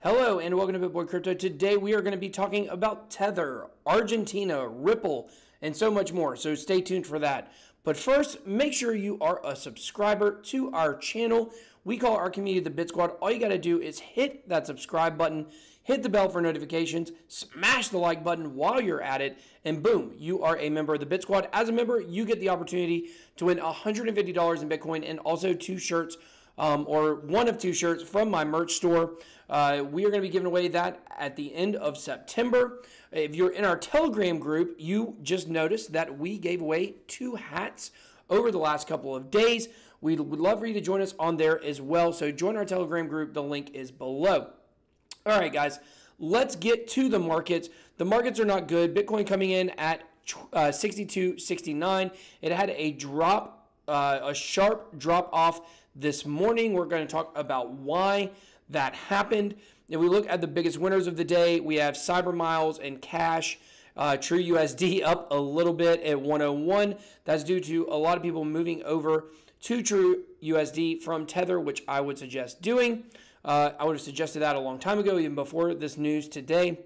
Hello and welcome to BitBoy Crypto. Today we are going to be talking about Tether, Argentina, Ripple, and so much more. So stay tuned for that. But first, make sure you are a subscriber to our channel. We call our community the Bit Squad. All you got to do is hit that subscribe button, hit the bell for notifications, smash the like button while you're at it, and boom, you are a member of the Bit Squad. As a member, you get the opportunity to win $150 in Bitcoin and also 2 shirts. Or one of 2 shirts from my merch store. We are going to be giving away that at the end of September. If you're in our Telegram group, you just noticed that we gave away 2 hats over the last couple of days. We would love for you to join us on there as well. So join our Telegram group. The link is below. All right, guys, let's get to the markets. The markets are not good. Bitcoin coming in at 62.69. It had a drop, a sharp drop off this morning. We're going to talk about why that happened. If we look at the biggest winners of the day, we have Cyber Miles and Cash. True USD up a little bit at 101. That's due to a lot of people moving over to True USD from Tether, which I would suggest doing. I would have suggested that a long time ago, even before this news today.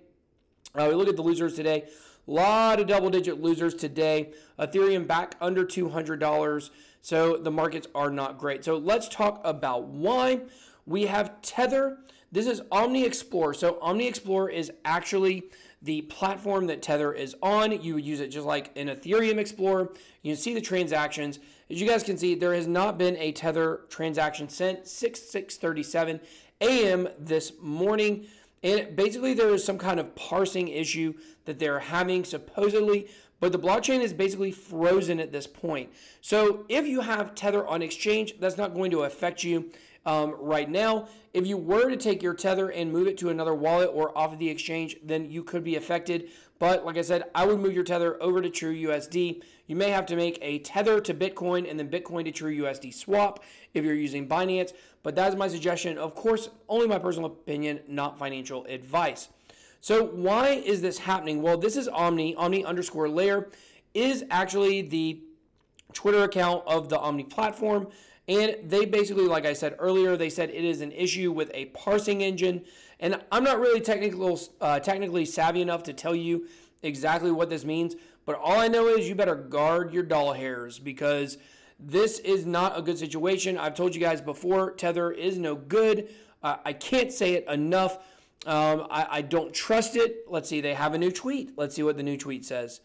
We look at the losers today. A lot of double-digit losers today. Ethereum back under $200. So the markets are not great. So let's talk about why. We have Tether. This is Omni Explorer. So Omni Explorer is actually the platform that Tether is on. You would use it just like an Ethereum Explorer. You can see the transactions. As you guys can see, there has not been a Tether transaction sent 6:37 a.m. this morning. And basically there is some kind of parsing issue that they're having supposedly, but the blockchain is basically frozen at this point. So if you have Tether on exchange, that's not going to affect you right now. If you were to take your Tether and move it to another wallet or off of the exchange, then you could be affected. But like I said, I would move your Tether over to True USD. You may have to make a Tether to Bitcoin and then Bitcoin to True USD swap if you're using Binance. But that's my suggestion. Of course, only my personal opinion, not financial advice. So why is this happening? Well, this is Omni. Omni_layer is actually the Twitter account of the Omni platform. And they basically, like I said earlier, they said it is an issue with a parsing engine. And I'm not really technically savvy enough to tell you exactly what this means. But all I know is you better guard your doll hairs because this is not a good situation. I've told you guys before, Tether is no good. I can't say it enough. I don't trust it. Let's see, they have a new tweet. Let's see what the new tweet says.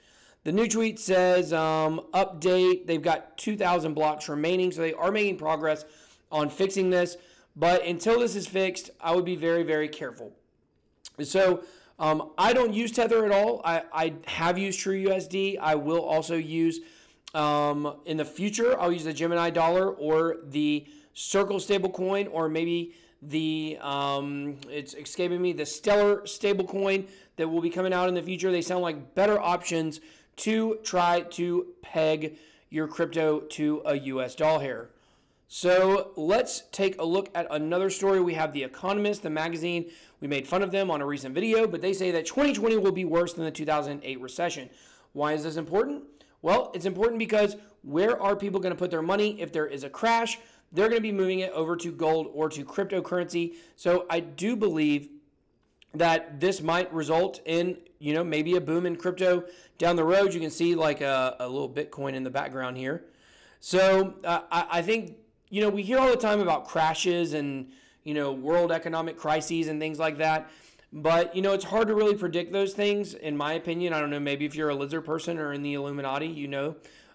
The new tweet says, update, they've got 2,000 blocks remaining, so they are making progress on fixing this. But until this is fixed, I would be very, very careful. So I don't use Tether at all. I have used True USD. I will also use, in the future, I'll use the Gemini dollar or the Circle stablecoin or maybe the, it's escaping me, the Stellar stablecoin that will be coming out in the future. They sound like better options to try to peg your crypto to a US dollar here. So let's take a look at another story. We have The Economist, the magazine. We made fun of them on a recent video, but they say that 2020 will be worse than the 2008 recession. Why is this important? Well, it's important because where are people going to put their money if there is a crash? They're going to be moving it over to gold or to cryptocurrency. So I do believe that this might result in, maybe a boom in crypto down the road. You can see like a little Bitcoin in the background here. So I think, we hear all the time about crashes and, world economic crises and things like that. But, it's hard to really predict those things, in my opinion. I don't know, maybe if you're a lizard person or in the Illuminati,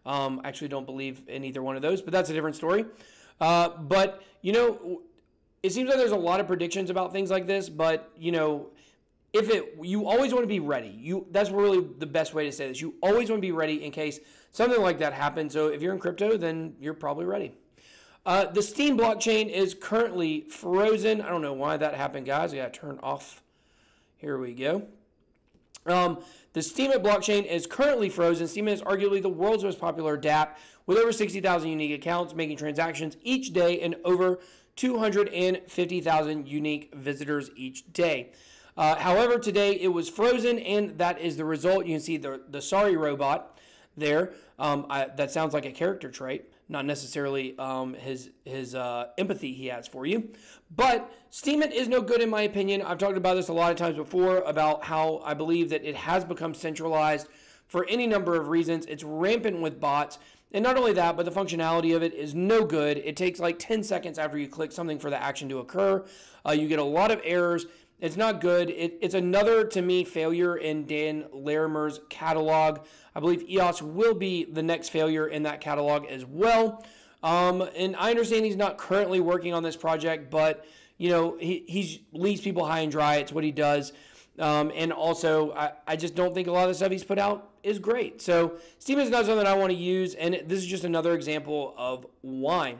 I actually don't believe in either one of those, but that's a different story. But, it seems like there's a lot of predictions about things like this, but, you always want to be ready. That's really the best way to say this. You always want to be ready in case something like that happens. So if you're in crypto, then you're probably ready. The Steem blockchain is currently frozen. I don't know why that happened, guys. I got to turn off. Here we go. The steemit blockchain is currently frozen. Steemit is arguably the world's most popular dApp with over 60,000 unique accounts making transactions each day and over 250,000 unique visitors each day. However, today it was frozen, and that is the result. You can see the sorry robot there. That sounds like a character trait. not necessarily his empathy he has for you. But steemit is no good in my opinion. I've talked about this a lot of times before about how I believe that it has become centralized for any number of reasons. It's rampant with bots. And not only that, but the functionality of it is no good. It takes like 10 seconds after you click something for the action to occur. You get a lot of errors. It's not good. It's another, to me, failure in Dan Larimer's catalog. I believe EOS will be the next failure in that catalog as well. And I understand he's not currently working on this project, but, you know, he leaves people high and dry. It's what he does. And also, I just don't think a lot of the stuff he's put out is great. So steemit is not something I want to use, and this is just another example of why.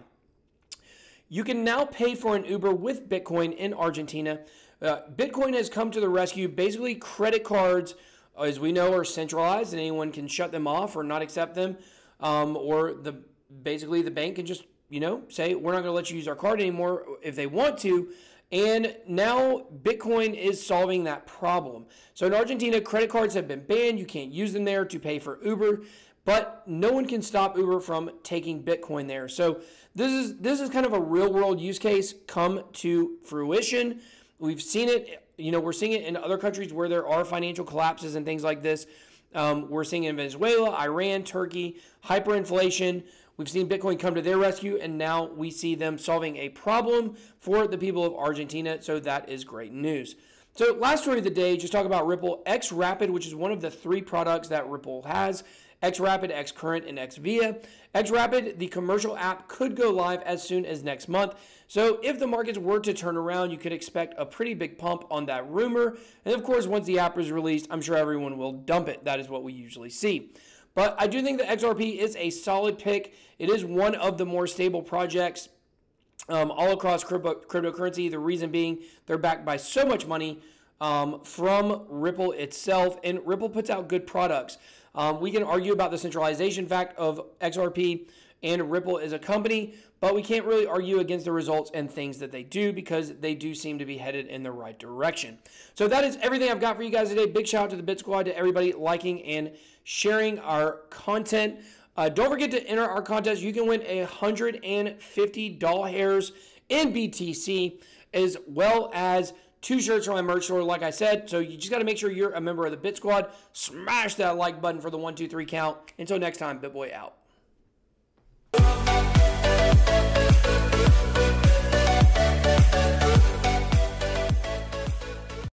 You can now pay for an Uber with Bitcoin in Argentina. Bitcoin has come to the rescue. Basically, credit cards, as we know, are centralized, and anyone can shut them off or not accept them, or basically the bank can just, you know, say we're not going to let you use our card anymore if they want to. And now Bitcoin is solving that problem. So in Argentina, credit cards have been banned. You can't use them there to pay for Uber, but no one can stop Uber from taking Bitcoin there. So this is kind of a real world use case come to fruition. We've seen it, you know, we're seeing it in other countries where there are financial collapses and things like this. We're seeing it in Venezuela, Iran, Turkey, hyperinflation. We've seen Bitcoin come to their rescue, and now we see them solving a problem for the people of Argentina. So that is great news. So last story of the day, just talk about Ripple xrapid, which is one of the 3 products that Ripple has. xrapid, xcurrent, and xvia. xrapid, the commercial app, could go live as soon as next month. So if the markets were to turn around, you could expect a pretty big pump on that rumor. And of course, once the app is released, I'm sure everyone will dump it. That is what we usually see. But I do think that XRP is a solid pick. It is one of the more stable projects all across cryptocurrency. The reason being they're backed by so much money from Ripple itself, and Ripple puts out good products. We can argue about the centralization fact of XRP and Ripple as a company, but we can't really argue against the results and things that they do because they do seem to be headed in the right direction. So that is everything I've got for you guys today. Big shout out to the Bit Squad, to everybody liking and sharing our content. Don't forget to enter our contest. You can win $150 hairs in BTC, as well as 2 shirts from my merch store, like I said. So you just got to make sure you're a member of the Bit Squad. Smash that like button for the 1, 2, 3 count. Until next time, BitBoy out.